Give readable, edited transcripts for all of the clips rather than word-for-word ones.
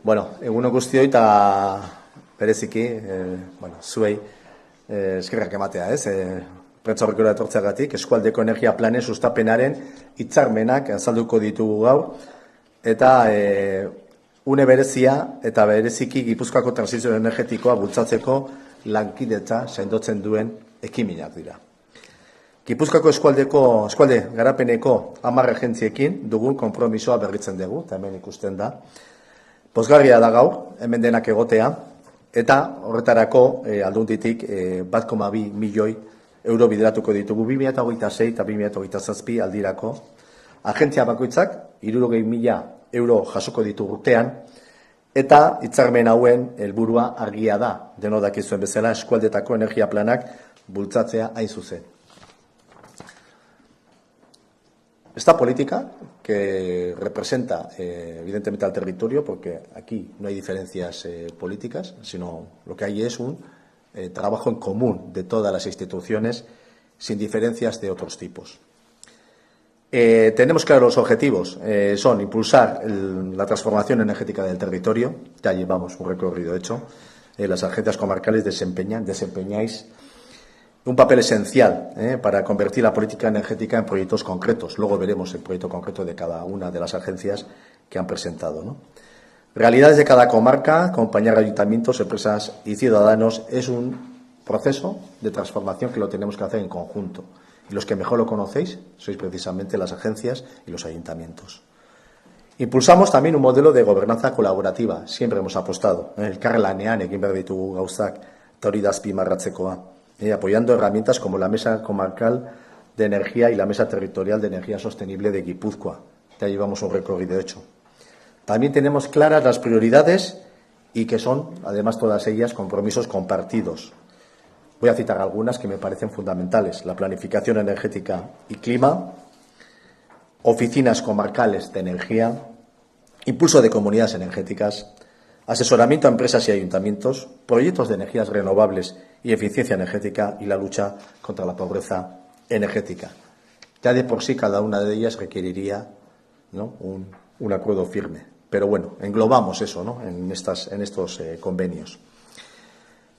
Eguno guztioi eta bereziki, zuei eskerrak ematea, ez? Prentsaurrekora etortzeagatik, eskualdeko energia planen sustapenaren hitzarmenak azalduko ditugu gaur, eta une berezia eta bereziki Gipuzkoako transizio energetikoa bultzatzeko lankidetza sendotzen duen ekiminak dira. Gipuzkoako eskualde garapeneko 10 agentziekin dugun konpromisoa berritzen dugu, eta hemen ikusten da. Pozgarria da gaur, hemen denak egotea, eta horretarako aldunditik 1,2 milioi euro bideratuko ditugu 2026 eta 2027 aldirako. Agentzia bakoitzak 60.000 euro jasoko ditu urtean, eta hitzarmen hauen helburua argia da, denok dakizuen bezala eskualdetako energia planak bultzatzea hain zuzen. Esta política, que representa evidentemente al territorio, porque aquí no hay diferencias políticas, sino lo que hay es un trabajo en común de todas las instituciones, sin diferencias de otros tipos. Tenemos claros los objetivos, son impulsar la transformación energética del territorio, ya llevamos un recorrido hecho, las agencias comarcales desempeñáis un papel esencial para convertir la política energética en proyectos concretos. Luego veremos el proyecto concreto de cada una de las agencias que han presentado, ¿no? Realidades de cada comarca, acompañar a ayuntamientos, empresas y ciudadanos es un proceso de transformación que lo tenemos que hacer en conjunto. Y los que mejor lo conocéis sois precisamente las agencias y los ayuntamientos. Impulsamos también un modelo de gobernanza colaborativa. Siempre hemos apostado. Elkarlanean egin behar ditugu gauzak, eta hori da azpimarratzekoa. Apoyando herramientas como la Mesa Comarcal de Energía y la Mesa Territorial de Energía Sostenible de Guipúzcoa. Ya llevamos un recorrido hecho. También tenemos claras las prioridades y que son, además, todas ellas compromisos compartidos. Voy a citar algunas que me parecen fundamentales. La planificación energética y clima, oficinas comarcales de energía, impulso de comunidades energéticas, asesoramiento a empresas y ayuntamientos, proyectos de energías renovables y eficiencia energética y la lucha contra la pobreza energética. Ya de por sí cada una de ellas requeriría, ¿no?, un acuerdo firme. Pero bueno, englobamos eso, ¿no?, en estos convenios.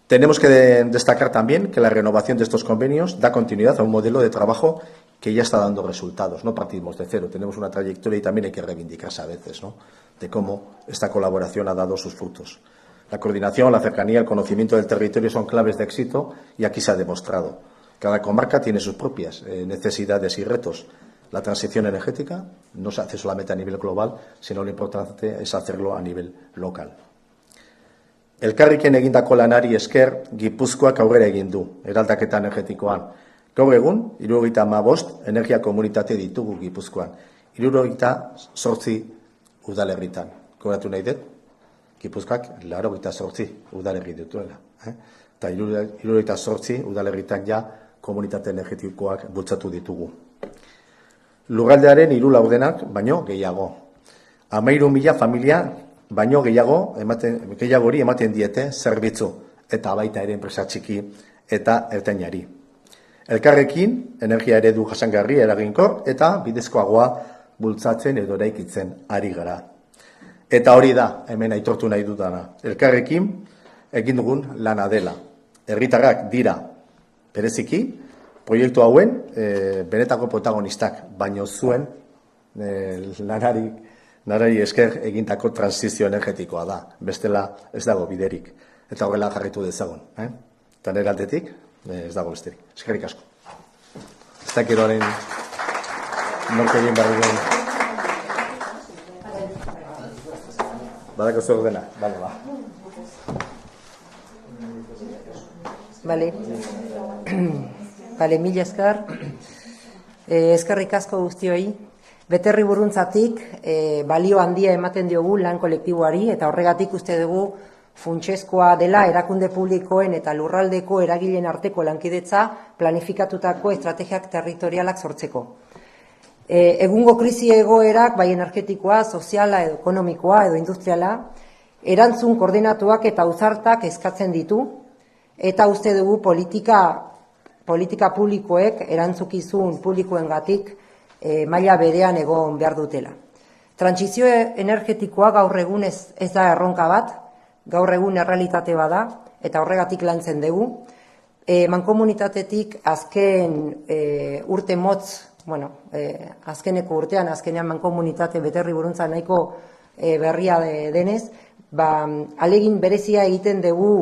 Tenemos que destacar también que la renovación de estos convenios da continuidad a un modelo de trabajo que ya está dando resultados. No partimos de cero, tenemos una trayectoria y también hay que reivindicarse a veces, ¿no?, de cómo esta colaboración ha dado sus frutos. La coordinación, la cercanía, el conocimiento del territorio son claves de éxito y aquí se ha demostrado. Cada comarca tiene sus propias necesidades y retos. La transición energética no se hace solamente a nivel global, sino lo importante es hacerlo a nivel local. Elkarrekin egindako lanari esker Gipuzkoak aurrera egin du eraldaketa energetikoan. Gaur egun 75 energia komunitate ditugu Gipuzkoan. 78 udalerritan. Gogoratu nahi dut, Gipuzkoak 88 udalerri dituela. Eta 78 udalerritan ja komunitate energetikoak bultzatu ditugu. Lurraldearen 3 laurdenak baino gehiago. 13.000 familia baino gehiagori ematen diete zerbitzu, eta baita ere enpresa txiki eta ertainari. Elkarrekin energia eredu jasangarri eraginkor eta bidezkoagoa bultzatzen edo eraikitzen ari gara. Eta hori da, hemen aitortu nahi dudana. Elkarrekin egin dugun lana dela. Herritarrak dira bereziki, proiektu hauen benetako protagonistak, baino zuen lanari esker egintako transizio energetikoa da. Bestela ez dago biderik. Eta horrela jarraitu dezagun. Eta nire aldetik ez dago besterik. Eskerrik asko. Ez dakiroaren nork egin behar duen. Badako zer dena. Bale, mila esker. Eskerrik asko guztioi. Beterri buruntzatik balio handia ematen diogu lan kolektiboari eta horregatik uste dugu funtsezkoa dela erakunde publikoen eta lurraldeko eragileen arteko lankidetza planifikatutako estrategiak territorialak sortzeko. Egungo krisi egoerak, bai energetikoa, soziala, edo ekonomikoa edo industriala, erantzun koordinatuak eta ausartak eskatzen ditu, eta uste dugu politika publikoek erantzukizun publikoengatik maila berean egon behar dutela. Trantsizio energetikoa gaur egun ez da erronka bat, gaur egun errealitate bada, eta horregatik lantzen dugu. Mankomunitatetik azken urte motz, azkeneko urtean, azkenean mankomunitate Beterri Buruntza nahiko berria denez, alegin berezia egiten dugu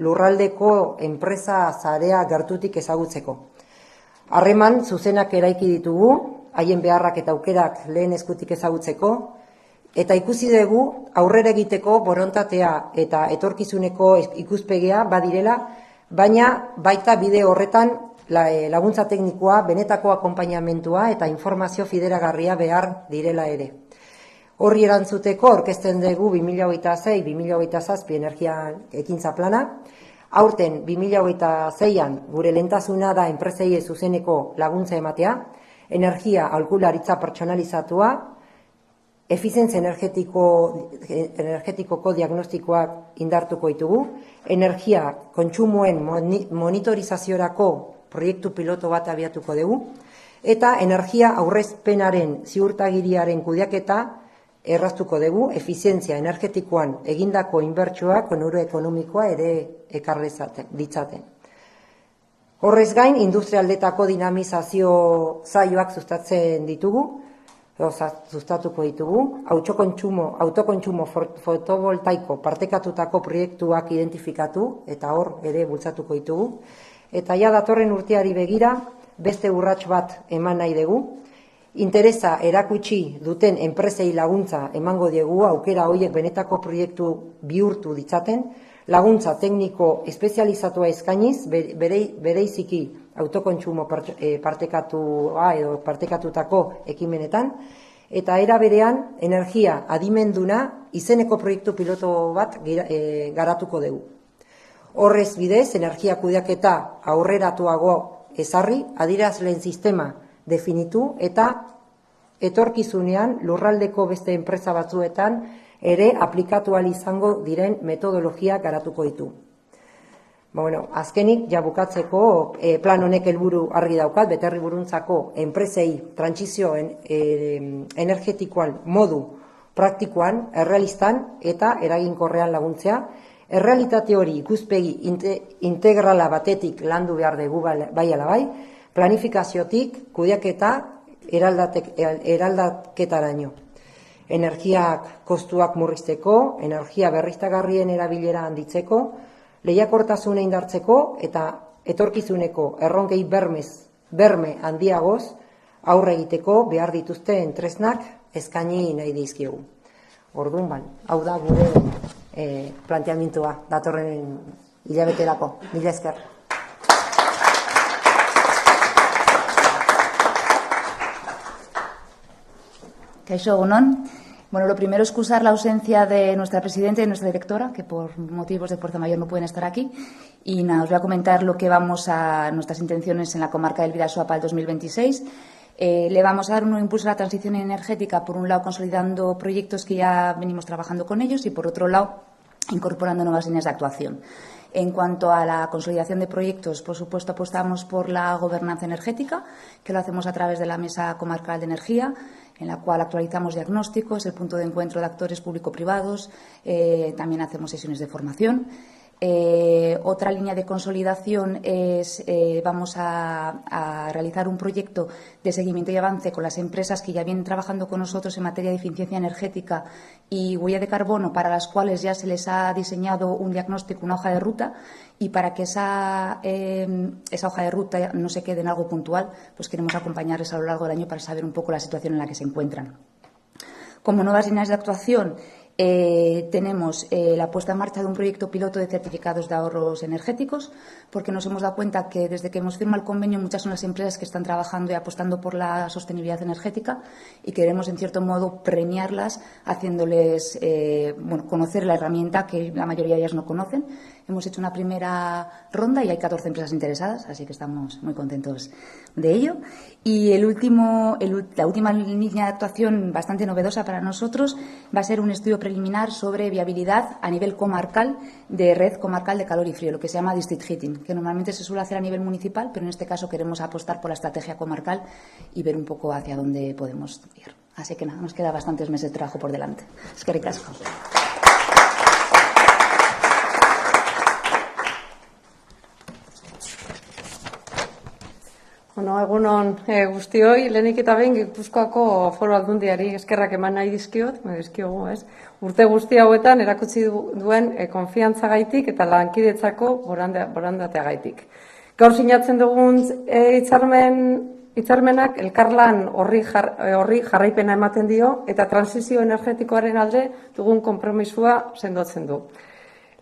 lurraldeko enpresa zarea gertutik ezagutzeko. Harreman zuzenak eraiki ditugu, haien beharrak eta aukerak lehen eskutik ezagutzeko, eta ikusi dugu aurrera egiteko borontatea eta etorkizuneko ikuspegia badirela, baina baita bide horretan laguntza teknikoa, benetako akonpainamentua eta informazio fideragarria behar direla ere. Horri erantzuteko aurkezten dugu 2026-2027 energia ekintza plana. Aurten 2026an gure lehentasuna da enpresei zuzeneko laguntza ematea, energia aholkularitza pertsonalizatua, efizientzia energetikoko diagnostikoak indartuko ditugu, energia kontsumoen monitorizaziorako proiektu piloto bat abiatuko dugu, eta energia aurrezpenaren ziurtagiriaren kudeaketa erraztuko dugu, efizientzia energetikoan egindako inbertsioak onura ekonomikoa ere ekar ditzaten. Horrez gain, industrialdetako dinamizazio saioak sustatuko ditugu, autokontsumo fotovoltaiko partekatutako proiektuak identifikatu eta hor ere bultzatuko ditugu. Eta ja datorren urteari begira, beste urrats bat eman nahi dugu. Interesa erakutsi duten enpresei laguntza emango diegu aukera horiek benetako proiektu bihurtu ditzaten, laguntza tekniko espezializatua eskainiz, bereiziki autokontsumo partekatua edo partekatutako ekimenetan, eta era berean energia adimenduna izeneko proiektu piloto bat garatuko dugu. Horrez bidez, energia kudeaketa aurreratuago ezarri, adierazleen sistema definitu eta etorkizunean lurraldeko beste enpresa batzuetan ere aplikatu ahal izango diren metodologia garatuko ditu. Azkenik, bukatzeko plan honek helburu argi daukat, Beterri Buruntzako enpresei trantsizio energetikoan modu praktikoan, errealistan eta eraginkorrean laguntzea. Errealitate hori ikuspegi integrala batetik landu behar dugu bai ala bai, planifikaziotik kudeaketa eraldaketaraino. Energiak kostuak murrizteko, energia berriztagarrien erabilera handitzeko, lehiakortasuna indartzeko eta etorkizuneko erronkei berme handiagoz aurre egiteko behar dituzten tresnak eskaini nahi dizkigu. Orduan, hau da gure planteamentua datorren hilabeterako. Mila esker. Kaixo, egunon. Lo primero es excusar la ausencia de nuestra presidenta y nuestra directora, que por motivos de fuerza mayor no pueden estar aquí. Y nada, os voy a comentar lo que vamos a nuestras intenciones en la comarca del Bidasoa para el 2026. Le vamos a dar un impulso a la transición energética, por un lado consolidando proyectos que ya venimos trabajando con ellos y por otro lado incorporando nuevas líneas de actuación. En cuanto a la consolidación de proyectos, por supuesto, apostamos por la gobernanza energética, que lo hacemos a través de la Mesa Comarcal de Energía, en la cual actualizamos diagnósticos, el punto de encuentro de actores público-privados, también hacemos sesiones de formación. Otra línea de consolidación es vamos a realizar un proyecto de seguimiento y avance con las empresas que ya vienen trabajando con nosotros en materia de eficiencia energética y huella de carbono, para las cuales ya se les ha diseñado un diagnóstico, una hoja de ruta, y para que esa hoja de ruta no se quede en algo puntual, pues queremos acompañarles a lo largo del año para saber un poco la situación en la que se encuentran. Como nuevas líneas de actuación, tenemos la puesta en marcha de un proyecto piloto de certificados de ahorros energéticos, porque nos hemos dado cuenta que desde que hemos firmado el convenio muchas son las empresas que están trabajando y apostando por la sostenibilidad energética y queremos, en cierto modo, premiarlas, haciéndoles conocer la herramienta que la mayoría de ellas no conocen. Hemos hecho una primera ronda y hay 14 empresas interesadas, así que estamos muy contentos de ello. Y la última línea de actuación, bastante novedosa para nosotros, va a ser un estudio preliminar sobre viabilidad a nivel comarcal de red comarcal de calor y frío, lo que se llama district heating, que normalmente se suele hacer a nivel municipal, pero en este caso queremos apostar por la estrategia comarcal y ver un poco hacia dónde podemos ir. Así que nada, nos queda bastantes meses de trabajo por delante. Eskerrik asko. Egunon guztioi, lehenik eta behin Gipuzkoako Foru Aldundiari eskerrak eman nahi dizkiogu, ez? Urte guzti hauetan erakutsi duen konfiantzagaitik eta lankidetzako borondateagaitik. Gaur sinatzen dugun hitzarmenak elkarlan horri jarraipena ematen dio eta transizio energetikoaren alde dugun konpromisua sendotzen du.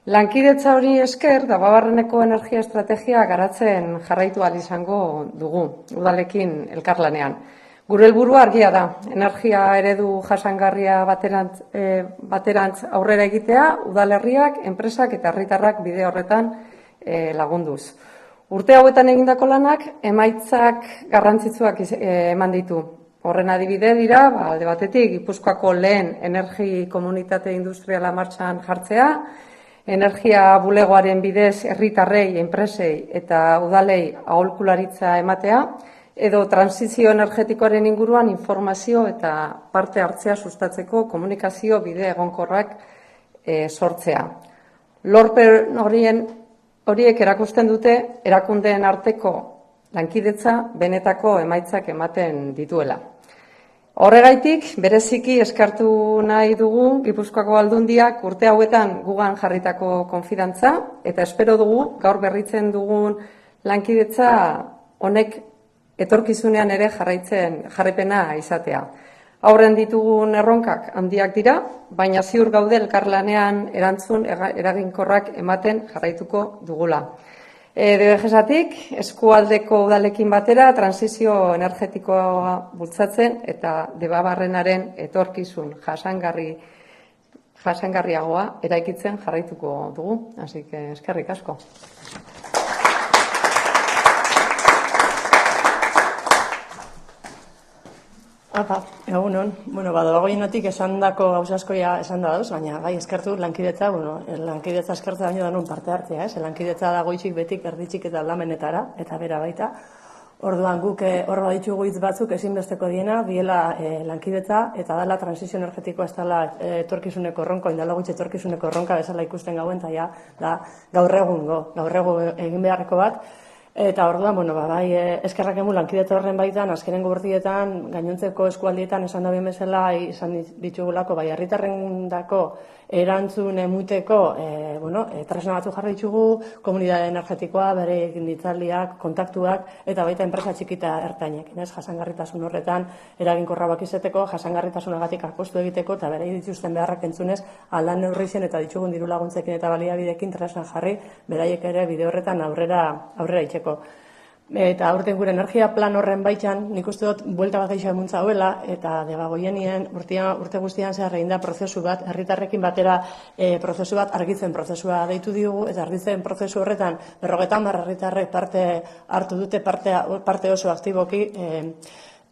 Lankidetza hori esker, Debabarreneko energia estrategia garatzen jarraitu ahal izango dugu, udalekin elkarlanean. Gure helburua argia da, energia eredu jasangarria baterantz aurrera egitea, udalerriak, enpresak eta herritarrak bide horretan lagunduz. Urte hauetan egindako lanak emaitzak garrantzitsuak eman ditu. Horren adibide dira, alde batetik, Gipuzkoako lehen energi komunitate industriala martxan jartzea, energia bulegoaren bidez herritarrei, enpresei eta udalei aholkularitza ematea, edo transizio energetikoaren inguruan informazio eta parte hartzea sustatzeko komunikazio bide egonkorrak sortzea. Lorpen horiek erakusten dute erakundeen arteko lankidetza benetako emaitzak ematen dituela. Horregaitik, bereziki eskartu nahi dugu Gipuzkoako Aldundiak urte hauetan gugan jarritako konfidantza eta espero dugu gaur berritzen dugun lankidetza honek etorkizunean ere jarraipena izatea. Aurren ditugun erronkak handiak dira, baina ziur gaude elkarlanean erantzun eraginkorrak ematen jarraituko dugula. DBGesatik, eskualdeko udalekin batera, transizio energetikoa bultzatzen eta Debabarrenaren etorkizun jasangarriagoa eraikitzen jarraituko dugu. Así que eskerrik asko. Egunon, dagoenetik esandako gauza askoia esan da dauz, baina bai eskertu lankidetza, lankidetza eskertza baino danun parte hartzea, lankidetza dago itxik betik erditxik eta aldamenetara, eta bera baita. Orduan guk hor baditugu hitz batzuk ezinbesteko diena, biela lankidetza eta dala transizio energetikoa ez dela etorkizuneko erronko, indala gutxe etorkizuneko erronka bezala ikusten gauen, eta da gaur egun egin beharreko bat. Eta orduan, bai, eskerrak emu lankidetza horren baitan, azkenengo urtietan, gainontzeko eskualdietan esan da bezala izan ditugulako, bai, herritarrendako erantzun emuteko, tresna batzu jarri ditugu, komunitate energetikoa, bere ditzaldiak, kontaktuak, eta baita enpresa txikita ertainek, jasangarritasun horretan, eraginkorrabak izeteko, jasangarritasunagatik apostu egiteko, eta bere dituzten beharrak entzunez, aldan neurrizien eta ditugun diru laguntzekin eta baliabidekin tresna jarri, beraiek ere bide horretan aurrera itxeko. Eta aurten gure energia plan horren baitan, nik uste dut buelta bat gaixo emuntza huela, eta debagoienien urte guztian zehar egin da prozesu bat, herritarrekin batera prozesu bat, argitzen prozesua deitu diogu, eta argitzen prozesu horretan 50 herritarrek parte hartu dute, parte oso aktiboki,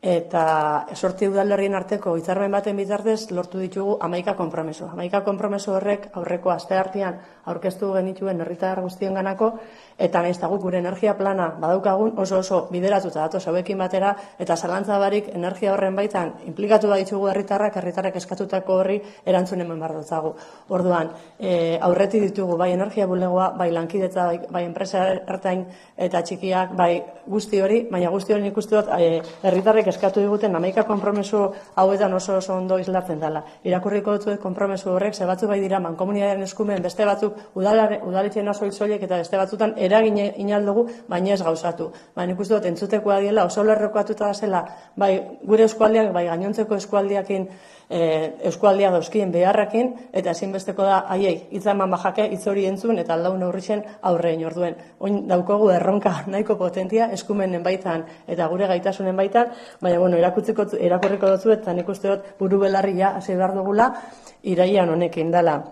eta sorti udalerrien arteko hitzarmen baten bitartez lortu ditugu 11 konpromiso. 11 konpromiso horrek aurreko asteartean aurkeztu genituen herritar guztien ganako, eta nahiz eta guk gure energia plana badaukagun oso bideratuta datoz hauekin batera, eta zalantza barik energia horren baitan implikatu baditugu herritarrek eskatutako horri erantzun eman behar dutzagu. Orduan, aurretik ditugu bai energia bulegoa, bai lankidetza, bai enpresa ertain eta txikiak, bai guzti hori, baina guzti hori nik uste dut herritarrek eskatu diguten 11 konpromiso hauetan oso ondo islatzen dela. Irakurriko dut konpromiso horrek, ze batzu bai dira mankomunitatearen eskumen, beste batzuk udaletxeen soilik eta beste batzutan eragin inaldugu, baina ez gauzatu. Baina nik uste dut entzutekoa diela, oso lerrokoatuta da zela, bai gure eskualdeak, bai gainontzeko eskualdiakin, eskualdia dauzkien beharrakin, eta ezinbesteko da haiei hitza eman bajake, hitz hori entzun eta aldau neurrixen aurrein orduen. Oin daukogu erronka nahiko potentia, eskumenen baitan eta gure gaitasunen baitan, baina irakurriko dutzu eta nik uste dut buru belarria hasi behar dugula irailean honekin dela.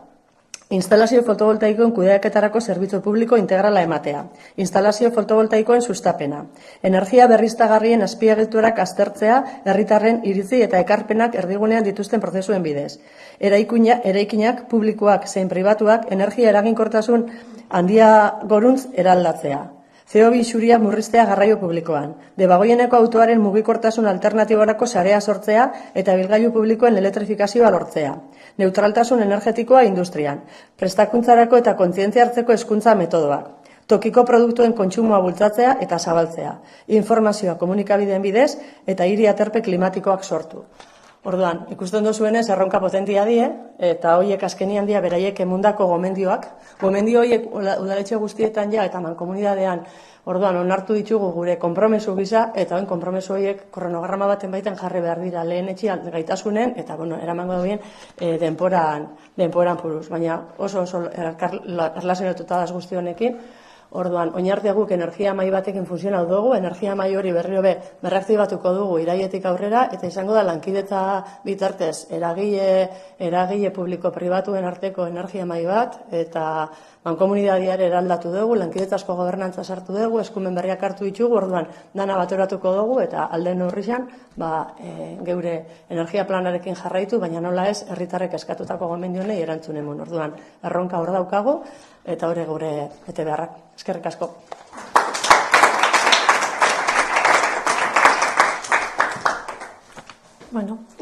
Instalazio fotovoltaikoen kudeaketarako zerbitzu publiko integrala ematea. Instalazio fotovoltaikoen sustapena. Energia berriztagarrien azpiegiturak aztertzea herritarren iritzi eta ekarpenak erdigunean dituzten prozesuen bidez. Eraikinak publikoak zein pribatuak energia eraginkortasun handia goruntz eraldatzea. CO2 isuria murriztea garraio publikoan, debagoieneko autoaren mugikortasun alternatiborako sarea sortzea eta bilgailu publikoen elektrifikazioa lortzea, neutraltasun energetikoa industrian, prestakuntzarako eta kontzientzia hartzeko hezkuntza metodoak, tokiko produktuen kontsumoa bultzatzea eta zabaltzea, informazioa komunikabideen bidez eta hiri aterpe klimatikoak sortu. Orduan, ikusten duzuenez erronka potentia die, eta horiek azkenian dira beraiek emundako gomendioak. Gomendio horiek udaletxe guztietan ja eta mankomunidadean, orduan, onartu ditugu gure konpromesu gisa, eta hoen konpromesu horiek kronograma baten baitan jarri behar dira lehen etxian gaitasunen, eta eramango duen denporan puruz. Baina oso erlazionatuta daz guzti honekin, orduan, oinarte guk energia mai batekin funtzionatu dugu, energia mai hori berriro berreaktibatuko dugu iraietik aurrera, eta izango da lankidetza bitartez eragile publiko-pribatuen arteko energia mai bat, eta mankomunitateare eraldatu dugu, lankidetzazko gobernantza sartu dugu, eskumen berriak hartu ditugu, orduan, dana bateratuko dugu, eta alde neurrian, geure energia planarekin jarraitu, baina nola ez, herritarrek eskatutako gomendionei erantzunemon. Orduan, erronka hor daukagu, eta hori gure bete beharrak. Eskerrik asko.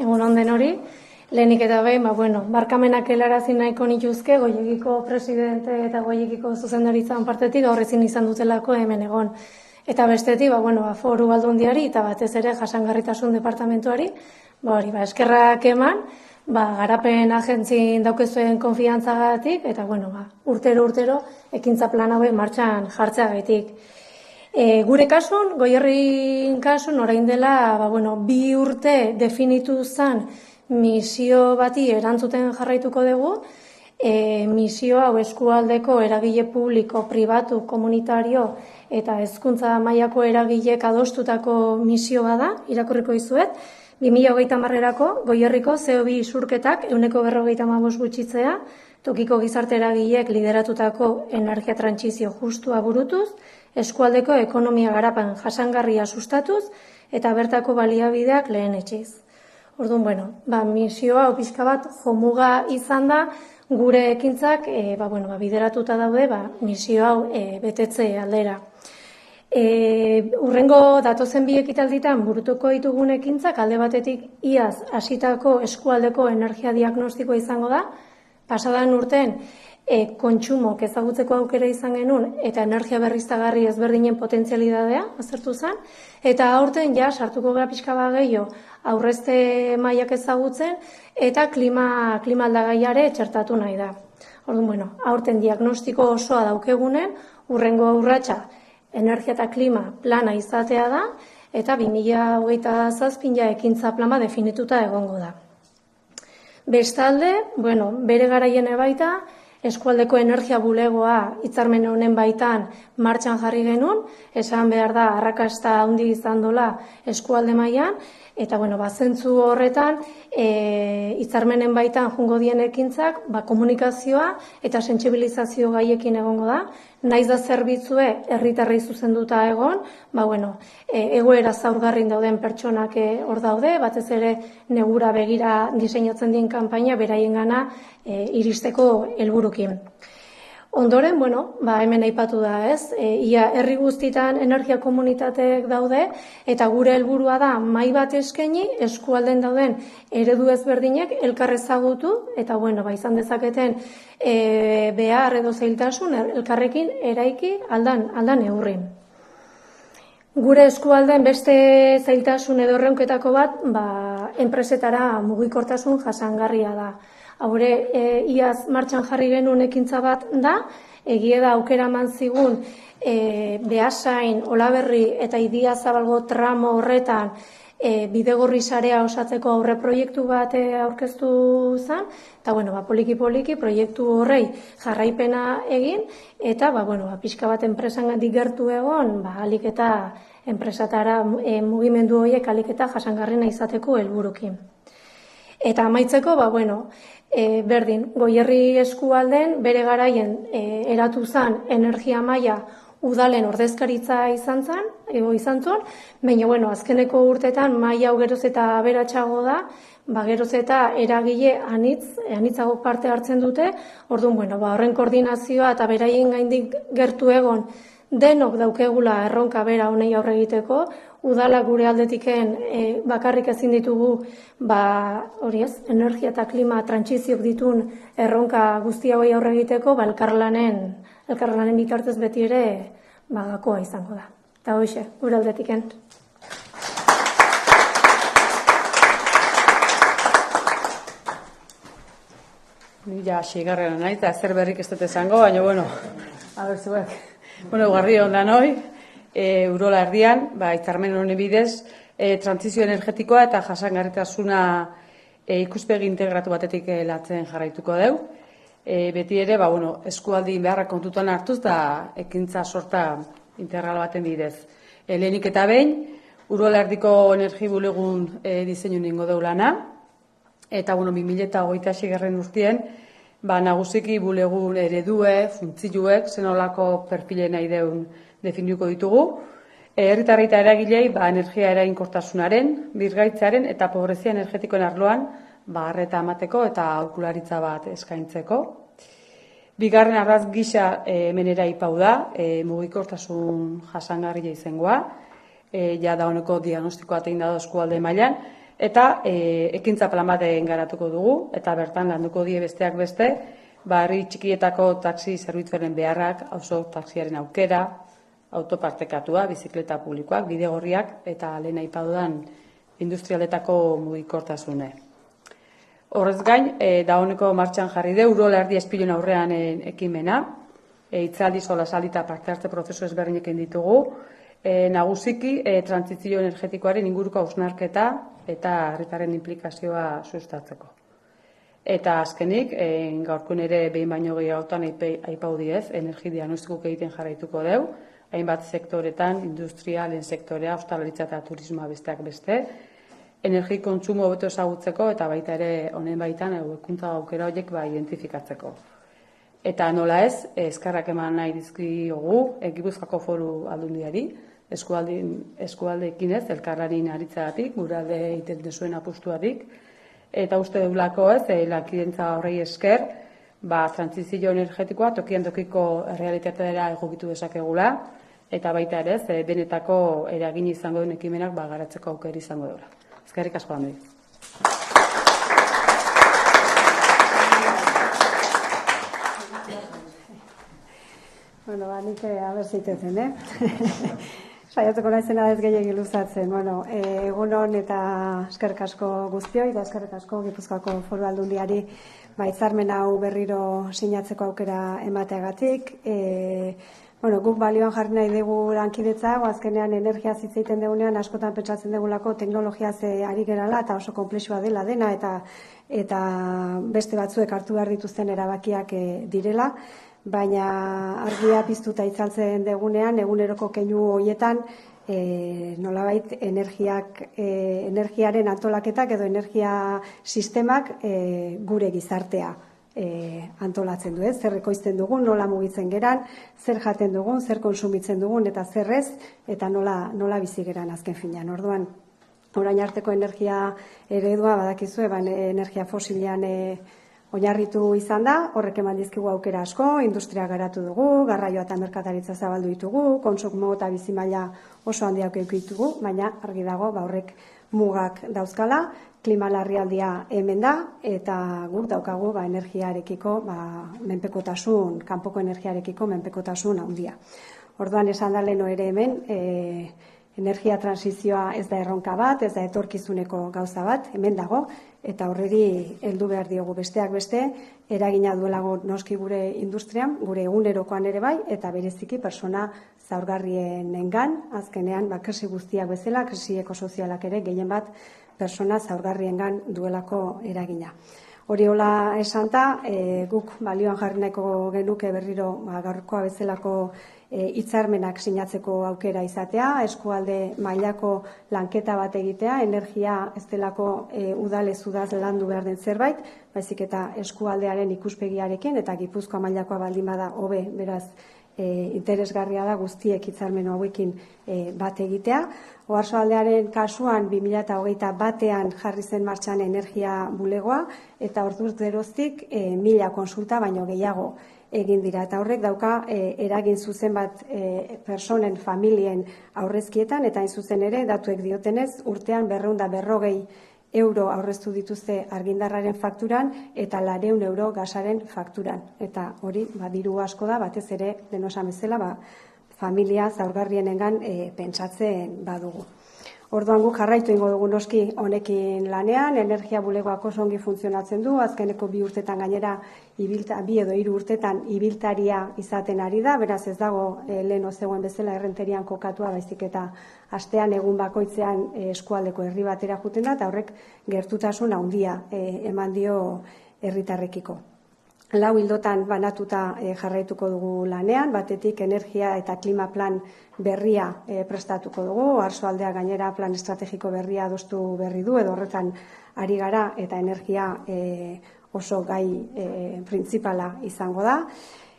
Egun onden hori, lehenik eta behin, barkamenak helarazi nahiko nituzke, Goiekiko presidente eta Goiekiko zuzendaritzan partetik gaur ezin izan dutelako hemen egon. Eta bestetik, foru aldundiari eta batez ere jasangarritasun departamentuari, eskerrak eman, garapen agentzien daukezuen konfiantzagatik, eta urtero ekintza plan hauek martxan jartzeagatik. Gure kasun, Goierrin kasun, orain dela, 2 urte definitu zen misio bati erantzuten jarraituko dugu, misio hau eskualdeko eragile publiko, pribatu, komunitario eta hezkuntza mailako eragilek adostutako misio bada, irakurriko dizuet, 2030erako Goierriko CO2 isurketak 155 gutxitzea, tokiko gizarte eragileek lideratutako energia trantsizio justua burutuz, eskualdeko ekonomia garapen jasangarria sustatuz eta bertako baliabideak lehenetsiz. Orduan, misio hau pixka bat jomuga izan da, gure ekintzak bideratuta daude misio hau betetze aldera. Urrengo datozen bi ekitalditan burutuko ditugun ekintzak alde batetik iaz hasitako eskualdeko energia diagnostikoa izango da, pasadan urten kontsumok ezagutzeko aukera izan genuen eta energia berriztagarri ezberdinen potentzialidadea aztertu zen, eta aurten sartuko gara pixka bat gehiago aurrezte mailak ezagutzen eta klima aldagaiare txertatu nahi da. Orduan, aurten diagnostiko osoa daukegunen, urrengo urratsa energia eta klima plana izatea da, eta 2027 ekintza plana definituta egongo da. Bestalde, bere garaien baita, eskualdeko energia bulegoa hitzarmen honen baitan martxan jarri genuen, esan behar da arrakasta handi izan dola eskualde mailan, eta zentzu horretan hitzarmenen baitan jungo dien ekintzak komunikazioa eta sentsibilizazio gaiekin egongo da, naiz da zerbitzue herritarrei zuzenduta egon, egoera zaurgarrin dauden pertsonak hor daude, batez ere negura begira diseinatzen dien kanpaina beraiengana iristeko helburukin. Ondoren, hemen aipatu da, ia herri guztitan energia komunitateek daude, eta gure helburua da mahai bat eskaini eskualden dauden eredu ezberdinek elkar ezagutu, eta izan dezaketen behar edo zailtasun elkarrekin eraiki aldan neurrin. Gure eskualden beste zailtasun edo erronketako bat, enpresetara mugikortasun jasangarria da. Haure, iaz martxan jarri genuen ekintza bat da, egie da aukera eman zigun Beasain, Olaberri eta Idia Zabalgo tramo horretan bidegorri sarea osatzeko aurre proiektu bat aurkeztu zen, eta poliki-poliki proiektu horrei jarraipena egin, eta pixka bat enpresangandik gertu egon, alik eta enpresatara mugimendu horiek alik eta jasangarrena izateko helburukin. Eta amaitzeko, berdin, Goierri eskualden bere garaien eratu zen energia maila udalen ordezkaritza izan zen, baina azkeneko urtetan maila hau geroz eta aberatsago da, geroz eta eragile anitzagok parte hartzen dute, orduan, horren koordinazioa eta beraien gaindik gertu egon denok daukegula erronka bera honei aurre egiteko, udala gure aldetiken bakarrik ezin ditugu hori ez, energia eta klima trantsiziok ditun erronka guzti hauei aurre egiteko, elkarlanen bitartez beti ere gakoa izango da. Eta hoxe, gure aldetiken. Ja, seigarren nahi, eta zer berrik ez dut esango, baina, bueno, zuek. Bueno, garri ondan hoi, Urola erdian, hitzarmen honen bidez, trantsizio energetikoa eta jasangarritasuna ikuspegi integratu batetik latzen jarraituko deu. Beti ere, eskualdi beharrak kontutan hartuz da ekintza sorta integral baten bidez. Lehenik eta behin, Urola erdiko energi bulegun diseinu ningo deu lana, eta 2026 urtien, nagusiki bulegun eredue, funtzioek, zenolako perfile nahi deun definituko ditugu. Herritarrei eta eragilei energia eraginkortasunaren, birgaitzaren eta pobrezia energetikoen arloan arreta emateko eta aholkularitza bat eskaintzeko. Bigarren ardatz gisa hemenera ipau da, mugikortasun jasangarria izangoa, ja dagoeneko diagnostikoa egin da eskualde mailan, eta ekintza plan bat garatuko dugu, eta bertan landuko die besteak beste, herri txikietako taxi zerbitzuaren beharrak, auzo taxiaren aukera, autopartekatua, bizikleta publikoak, bidegorriak eta lehen aipadudan industrialetako mugikortasune. Horrez gain, dagoeneko martxan jarri de Urola erdi Espilon aurrean ekimena, hitzaldi solasaldi eta parte hartze prozesu ezberdinekin ditugu, nagusiki trantsizio energetikoaren inguruko hausnarketa eta herritarren inplikazioa sustatzeko. Eta azkenik, gaurkoen ere behin baino gehiagotan aipau diez, energi diagnostikoak egiten jarraituko deu, hainbat sektoretan, industria, lehen sektorea, ostalaritza eta turismoa besteak beste, energi kontsumo hobeto ezagutzeko eta baita ere honen baitan hobekuntza aukera horiek identifikatzeko. Eta nola ez, eskerrak eman nahi dizkiogu Gipuzkoako Foru Aldundiari, eskualdeekin ez, elkarlanin aritzagatik, gure alde egiten duzuen apustuatik, eta uste dugulako ez, lankidetza horrei esker, trantsizio energetikoa tokian tokiko errealitatea egokitu dezakegula, eta baita ere ez, benetako eragin izango duen ekimenak garatzeko aukera izango dela. Eskerrik asko handoi. Bueno, nik abertzitezen, saiatuko naizena ez gehiegi luzatzen. Egun hon eta eskerrik asko guztioi, eta eskerrik asko Gipuzkoako Foru Aldundiari hitzarmen hau berriro sinatzeko aukera emateagatik. Guk balioan jarri nahi dugu lankidetza, azkenean energia hitz egiten dugunean askotan pentsatzen dugulako teknologiaz ari gerala eta oso konplexua dela dena eta beste batzuek hartu behar dituzten erabakiak direla, baina argia piztuta itzaltzen dugunean eguneroko keinu horietan nolabait energiaren antolaketak edo energia sistemak gure gizartea antolatzen du, zer ekoizten dugun, nola mugitzen geran, zer jaten dugun, zer konsumitzen dugun eta zer ez, eta nola bizi geran azken finean. Orduan, orain arteko energia eredua badakizue, energia fosilean oinarritu izan da, horrek eman dizkigu aukera asko, industria garatu dugu, garraioa eta merkataritza zabaldu ditugu, kontsumo eta bizimaila oso handiak ditugu, baina argi dago horrek mugak dauzkala, klima larrialdia hemen da, eta guk daukagu energiarekiko menpekotasun, kanpoko energiarekiko menpekotasun handia. Orduan esan da leno ere hemen, energia transizioa ez da erronka bat, ez da etorkizuneko gauza bat, hemen dago, eta horreri heldu behar diogu besteak beste, eragina duelago noski gure industrian, gure egunerokoan ere bai, eta bereziki persona zaurgarrienengan, azkenean krisi guztiak bezala, krisi ekosozialak ere gehien bat persona zaurgarriengan duelako eragina. Hori hola esanta, guk balioan jarri nahiko genuke berriro gaurkoa bezalako hitzarmenak sinatzeko aukera izatea, eskualde mailako lanketa bat egitea, energia ez delako udalez udaz landu behar den zerbait, baizik eta eskualdearen ikuspegiarekin eta Gipuzkoa mailakoa baldin bada hobe, beraz interesgarria da guztiek hitzarmen hauekin bat egitea. Oarsoaldearen kasuan 2021 jarri zen martxan energia bulegoa eta orduz geroztik 1000 kontsulta baino gehiago egin dira. Eta horrek dauka eragin zuzen bat personen, familien aurrezkietan, eta hain zuzen ere, datuek diotenez, urtean 240 euro aurreztu dituzte argindarraren fakturan eta 400 euro gasaren fakturan. Eta hori, diru asko da, batez ere, denosan bezala, familia zaurgarrienengan pentsatzen badugu. Orduan guk jarraitu ingo dugu noski honekin lanean, energia bulegoak oso ongi funtzionatzen du, azkeneko 2 urtetan gainera, 2 edo 3 urtetan ibiltaria izaten ari da, beraz ez dago lehen zegoen bezala errenterian kokatua, baizik eta astean egun bakoitzean eskualdeko herri batera juten da, eta horrek gertutasun handia eman dio herritarrekiko. 4 ildotan banatuta jarraituko dugu lanean, batetik energia eta klima plan berria prestatuko dugu, Oarsoaldea gainera plan estrategiko berria adostu berri du, edo horretan ari gara eta energia oso gai printzipala izango da.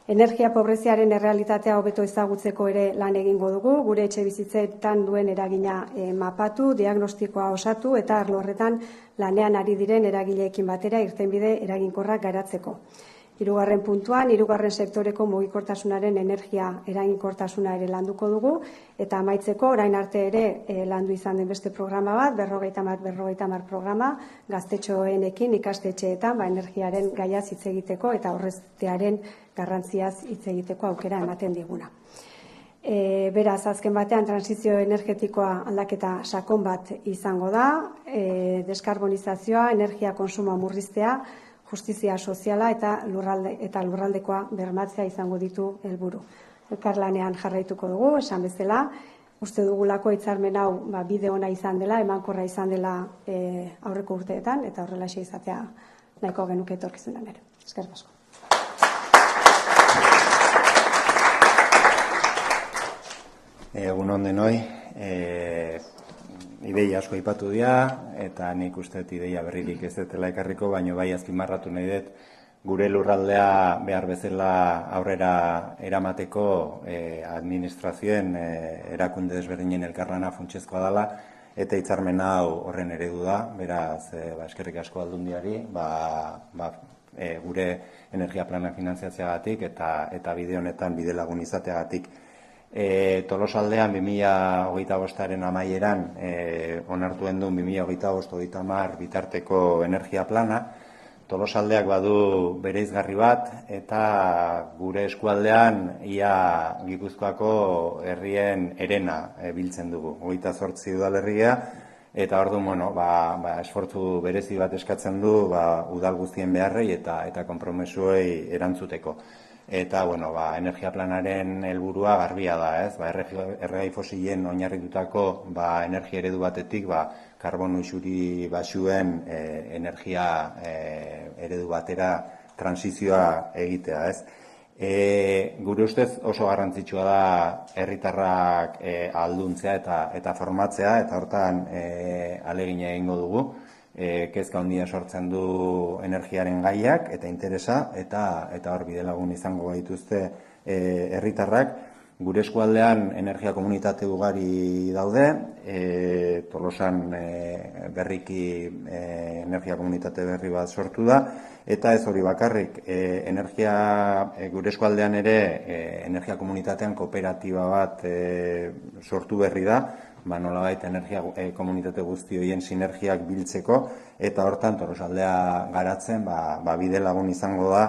Energia pobreziaren errealitatea hobeto ezagutzeko ere lan egingo dugu, gure etxe bizitzetan duen eragina mapatu, diagnostikoa osatu eta arlo horretan lanean ari diren eragileekin batera irtenbide eraginkorrak garatzeko. 3. puntuan, 3. sektoreko mugikortasunaren energia eraginkortasuna ere landuko dugu, eta amaitzeko orain arte ere landu izan den beste programa bat, 50-50 programa, gaztetxoenekin ikastetxeetan energiaren gaiaz hitz egiteko eta aurreztearen garrantziaz hitz egiteko aukera ematen diguna. Beraz, azken batean, transizio energetikoa aldaketa sakon bat izango da, deskarbonizazioa, energia konsumoa murriztea, justizia soziala eta lurraldekoa bermatzea izango ditu helburu. Elkarlanean jarraituko dugu, esan bezala, uste dugulako hitzarmen hau bide ona izan dela, emankorra izan dela aurreko urteetan, eta horrelaxe izatea nahiko genuke etorkizunan ere. Eskerrik asko. Egun on denoi, ideia asko aipatu dira, eta nik uste ideia berririk ez dutela ekarriko, baino bai azpimarratu nahi dut, gure lurraldea behar bezala aurrera eramateko administrazioen erakunde desberdinen elkarlana funtsezkoa dela, eta hitzarmen hau horren eredu da, beraz eskerrik asko Aldundiari, gure energia plana finantziatzeagatik eta bide honetan bide lagun izateagatik. Tolosaldean 2025aren amaieran onartuen duen 2025-2030 bitarteko energia plana. Tolosaldeak badu bereizgarri bat eta gure eskualdean ia Gipuzkoako herrien herena biltzen dugu. 28 udalerria eta orduan esfortzu berezi bat eskatzen du udal guztien beharrei eta konpromesuei erantzuteko. Eta, energia planaren helburua garbia da, ez? Erregai fosilen oinarritutako energia eredu batetik, karbono isuri baxuen energia eredu batera transizioa egitea, ez? Gure ustez oso garrantzitsua da herritarrak ahalduntzea eta formatzea, eta hortan ahalegina egingo dugu. Kezka handia sortzen du energiaren gaiak eta interesa, eta hor bide lagun izango gaituzte herritarrak. Gure eskualdean energia komunitate ugari daude, Tolosan berriki energia komunitate berri bat sortu da, eta ez hori bakarrik, gure eskualdean ere energia komunitatean kooperatiba bat sortu berri da, nolabait energia komunitate guzti horien sinergiak biltzeko, eta hortan Tolosaldea garatzen bide lagun izango da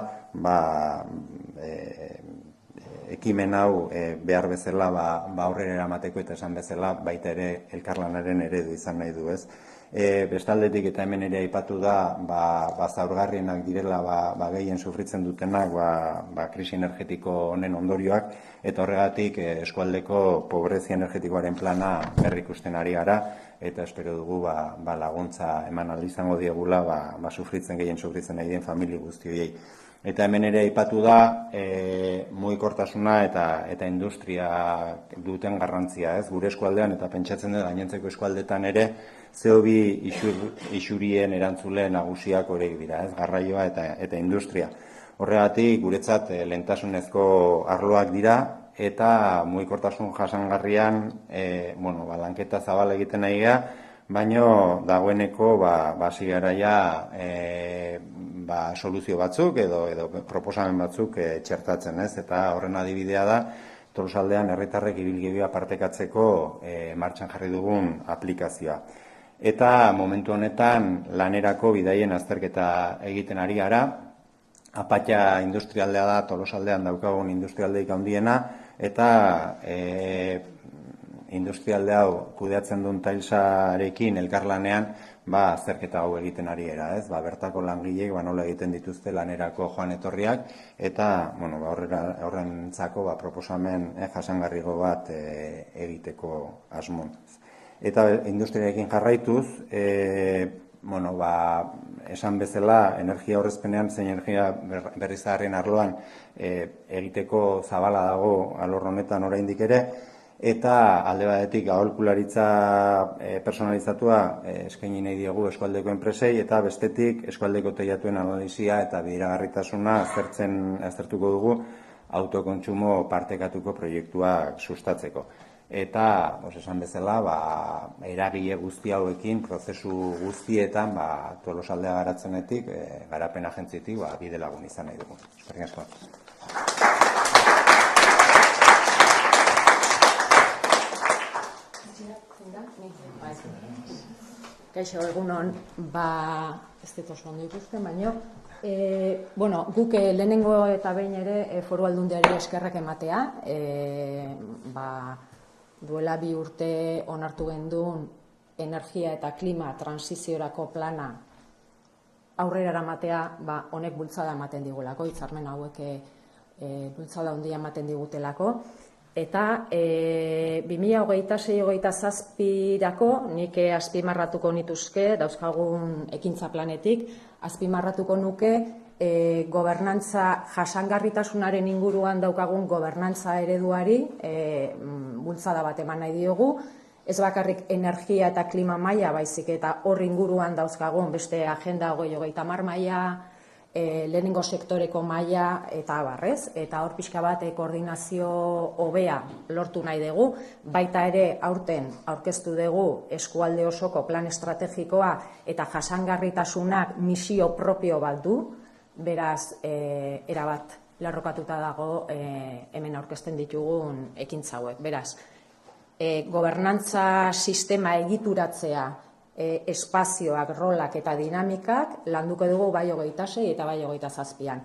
ekimen hau behar bezala aurrera eramateko, eta esan bezala baita ere elkarlanaren eredu izan nahi du, ez? Bestaldetik eta hemen ere aipatu da zaurgarrienak direla gehien sufritzen dutenak krisi energetiko honen ondorioak, eta horregatik eskualdeko pobrezia energetikoaren plana berrikusten ari gara, eta espero dugu laguntza eman ahal izango diegula gehien sufritzen nahi den familia guzti horiei. Eta hemen ere aipatu da mugikortasuna eta industria duten garrantzia, ez? Gure eskualdean eta pentsatzen dut gainontzeko eskualdetan ere CO2 isurien erantzule nagusiak horiek dira, ez? Garraioa eta industria. Horregatik guretzat lehentasunezko arloak dira, eta mugikortasun jasangarrian lanketa zabal egiten nahi gara, baino dagoeneko hasi garaia soluzio batzuk edo proposamen batzuk txertatzen, ez? Eta horren adibidea da, Tolosaldean herritarrek ibilgailua partekatzeko martxan jarri dugun aplikazioa. Eta momentu honetan lanerako bidaien azterketa egiten ari gara. Apatxa industrialdea da, Tolosaldean daukagun industrialdeik handiena, eta industrialde hau kudeatzen duen Tailsarekin elkarlanean azterketa hau egiten ari gara, ez? Bertako langileek nola egiten dituzte lanerako joan etorriak, eta horrentzako proposamen jasangarrigo bat egiteko asmoz. Eta industriarekin jarraituz, esan bezala, energia horrezpenean, zein energia berriztagarrien arloan egiteko zabala dago alor honetan oraindik ere, eta alde batetik aholkularitza personalizatua eskaini nahi diogu eskualdeko enpresei, eta bestetik eskualdeko teilatuen analizia eta bideragarritasuna aztertuko dugu autokontsumo partekatuko proiektuak sustatzeko. Eta, esan bezala, eragile guzti hauekin, prozesu guztietan, Tolosaldea garatzenetik, garapen agentzitik, bide lagun izan nahi dugu. Eskerrik asko. Kaixo, egunon, ez dut oso ondo ikusten, baino, guk lehenengo eta behin ere foru aldundiari eskerrak ematea, duela 2 urte onartu genduen energia eta klima transiziorako plana aurrera eramatea, honek bultzada ematen digulako, hitzarmen hauek bultzada handia ematen digutelako. Eta 2026-2027-rako nik azpimarratuko nituzke, dauzkagun ekintza planetik, azpimarratuko nuke gobernantza jasangarritasunaren inguruan daukagun gobernantza ereduari bultzada bat eman nahi diogu, ez bakarrik energia eta klima maila baizik eta hor inguruan dauzkagun beste agenda 2030 maila, lehenengo sektoreko maila eta abarrez, eta hor pixka bat koordinazio hobea lortu nahi dugu, baita ere aurten aurkeztu dugu eskualde osoko plan estrategikoa eta jasangarritasunak misio propio bat du, beraz erabat lerrokatuta dago hemen aurkezten ditugun ekintza hauek. Beraz, gobernantza sistema egituratzea, espazioak, rolak eta dinamikak landuko dugu bai 26 eta bai 27.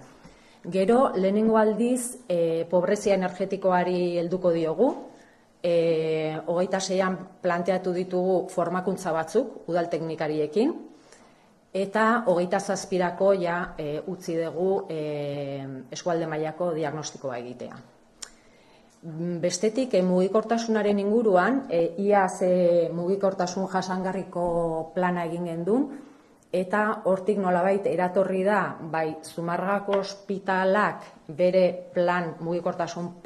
Gero, lehenengo aldiz, pobrezia energetikoari helduko diogu. 26an planteatu ditugu formakuntza batzuk, udal teknikariekin, eta 27rako utzi dugu eskualde mailako diagnostikoa egitea. Bestetik, mugikortasunaren inguruan, iaz mugikortasun jasangarriko plana egin gendun, eta hortik nolabait eratorri da, bai, Zumarragako ospitalak bere plan mugikortasun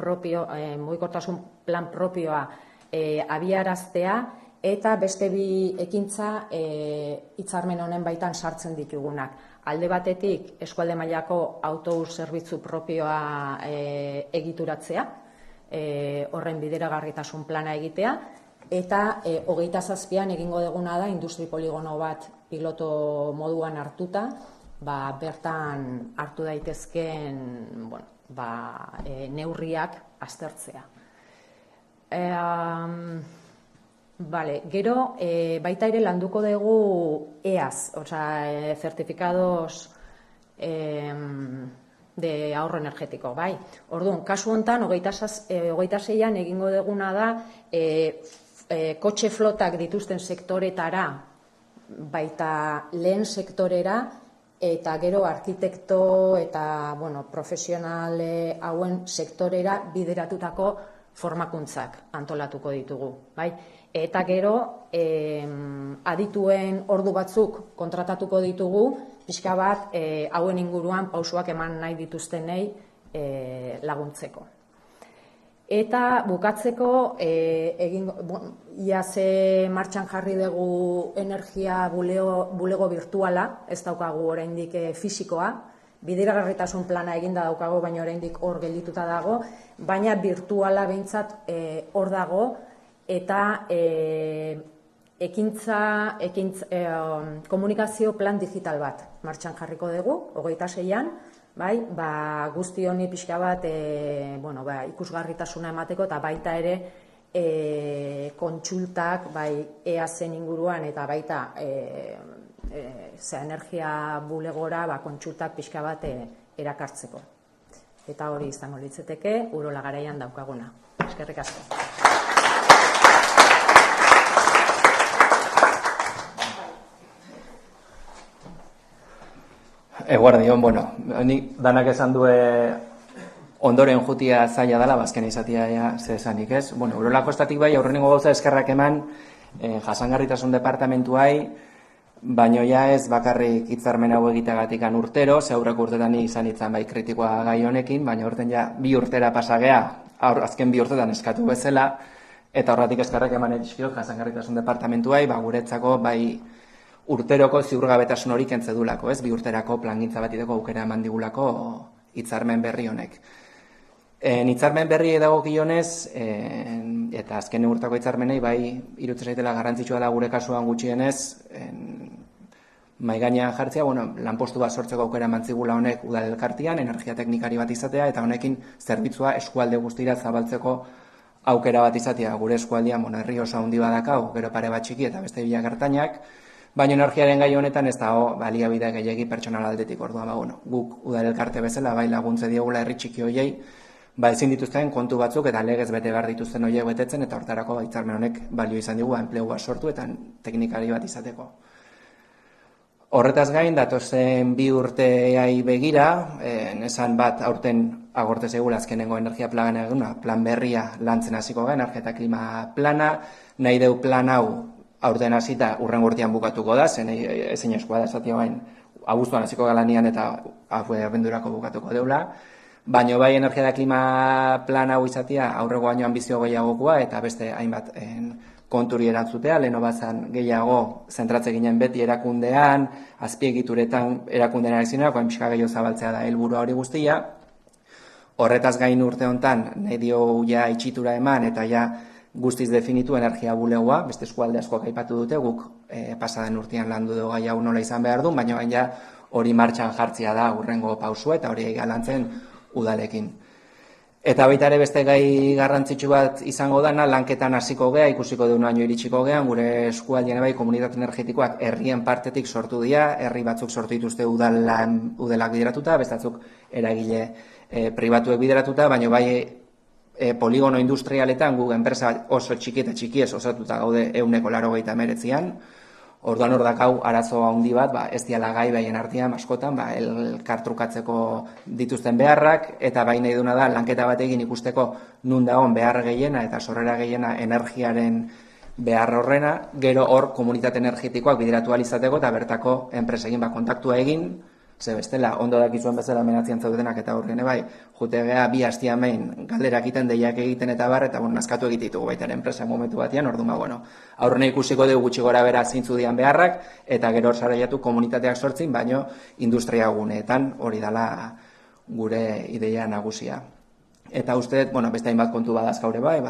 plan propioa abiaraztea, eta beste bi ekintza hitzarmen honen baitan sartzen ditugunak. Alde batetik, eskualde mailako autobus zerbitzu propioa egituratzea, horren bideragarritasun plana egitea, eta 27an egingo duguna da industri poligono bat piloto moduan hartuta, bertan hartu daitezkeen neurriak aztertzea. Gero, baita ere landuko dugu EAS, certificados de ahorro energetiko, bai. Orduan, kasu honetan, 26an egingo duguna da, kotxe flotak dituzten sektoretara, baita lehen sektorera, eta gero arkitekto eta profesionale hauen sektorera bideratutako formakuntzak antolatuko ditugu, bai. Eta gero, adituen ordu batzuk kontratatuko ditugu, pixka bat, hauen inguruan pausuak eman nahi dituztenei laguntzeko. Eta bukatzeko, iaz martxan jarri dugu energia bulego virtuala, ez daukagu oraindik fisikoa, bideragarritasun plana eginda daukago, baina oraindik hor geldituta dago, baina virtuala behintzat hor dago, eta komunikazio plan digital bat martxan jarriko dugu, 26an, bai, guzti honi pixka bat ikusgarritasuna emateko eta baita ere kontsultak EASen inguruan eta baita energia bulegora kontsultak pixka bat erakartzeko. Eta hori izango litzateke Urola Garaian daukaguna. Eskerrik asko. Eguardion, nik danak esan du ondoren jutia zaila dela, bazken izatea ze esanik ez. Urola kostatik bai, aurrenengo gauza eskerrak eman jasangarritasun departamentuai, baino ez bakarrik hitzarmen hau egiteagatik urtero, ze aurreko urtetan izan itzan bai kritikoa gai honekin, baina urten 2 urtera pasagea, azken 2 urtetan eskatu bezala, eta horretik eskerrak eman edizkiot jasangarritasun departamentuai, guretzako bai urteroko ziurgabetasun hori kentzedulako, 2 urterako plangintza bat ideko aukera eman digulako hitzarmen berri honek. Hitzarmen berri dagokionez, eta azken urtako hitzarmenei, bai, iruditzen zaitela garrantzitsua da gure kasuan gutxienez, mahai gainean jartzea, lanpostu bat sortzeko aukera eman zigula honek udal elkartean, energia teknikari bat izatea, eta honekin zerbitzua eskualde guztira zabaltzeko aukera bat izatea. Gure eskualdean, herri oso handi badakau, gero pare bat txiki eta beste bilak ertainak, baina energiaren gai honetan ez dago baliabide gehiegi pertsonal aldetik. Orduan, guk udal elkarte bezala bai laguntze diogula herri txiki hoiei, ezin dituzten kontu batzuk eta legez bete behar dituzten horiek betetzen, eta hortarako hitzarmen honek balio izan digu enplegu bat sortu eta teknikari bat izateko. Horretaz gain, datozen 2 urteai begira, esan bat aurten agorte zegula azkenengo energia plana eguna, plan berria lantzen hasiko ga, energia eta klima plana, nahi deu plan hau aurten hasita urrengo urtean bukatuko da, zen ezin eskoa da esatia bain, abuztuan hasiko galanian eta abendurako bukatuko deula, baina bai energia eta klima plan hau izatea aurrego baino ambizio gehiagokoa eta beste hainbat konturi erantzutea, leheno bazan gehiago zentratze ginen beti erakundean, azpiegituretan erakundean ezinako, hainpixka gehiago zabaltzea da helburua hori guztia. Horretaz gain urte honetan, nahi dio itxitura eman eta guztiz definitu energia bulegoa, beste eskualde askoak aipatu dute, guk pasaden urtean landu dugu gai hau nola izan behar du, baina hori martxan jartzea da urrengo pausua eta hori lantzen udalekin. Eta baita ere beste gai garrantzitsu bat izango dana, lanketan hasiko gea, ikusiko deun aino iritsiko gean, gure eskualdean bai komunitate energetikoak herrien partetik sortu dira, herri batzuk sortu dituzte udelak bideratuta, bestatzuk eragile pribatuek bideratuta, baina bai poligono industrialetan gu enpresa oso txiki eta txikiez osatuta gaude 189an, orduan hor dakau arazo handi bat, ez diala gai behien artean, askotan, elkartrukatzeko dituzten beharrak, eta bai nahi duna da, lanketa batekin ikusteko nun dagoen behar gehiena eta sorrera gehiena energiaren behar horrena, gero hor komunitate energetikoak bideratu alizateko eta bertako enpresekin kontaktua egin, ze bestela, ondo dakizuen bezala menatzian zaudenak eta horren bai, jutegea bi hastia main galderak egiten, deiak egiten eta bar, eta nazkatu egititugu baita enpresa momentu batean, orduan, aurrena ikusiko dugu gutxi gora bera zintzu dian beharrak, eta gero saraiatu komunitateak sortzin, baino industria guneetan hori dala gure ideia nagusia. Eta uste, beste hainbat kontu badazkaure bai,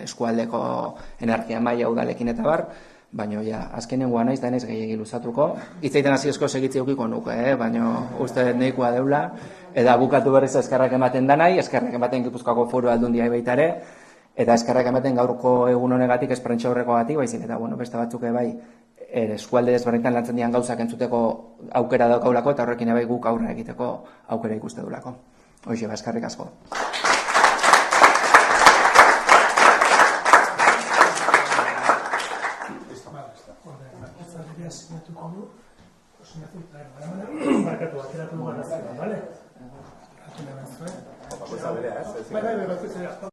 eskualdeko energia maila udalekin eta bar, baina azkenengoa naiz da naiz gehiegi luzatuko. Hitzaiten hasi esko segitzi eukiko nuke, baina uste nahikoa deula, eta bukatu berriz eskerrak ematen da nahi, eskerrak ematen Gipuzkoako Foru Aldundia baita ere, eta eskerrak ematen gaurko egun honegatik esprentsa horrekoagatik, baizik eta beste batzuk bai eskualde desberdinetan lantzen dian gauzak entzuteko aukera daukaulako, eta horrekin bai guk aurre egiteko aukera ikuste dulako. Hoxe, eskerrik asko. Sinatuko du, markatu ateratu gara zela, bale? Bai,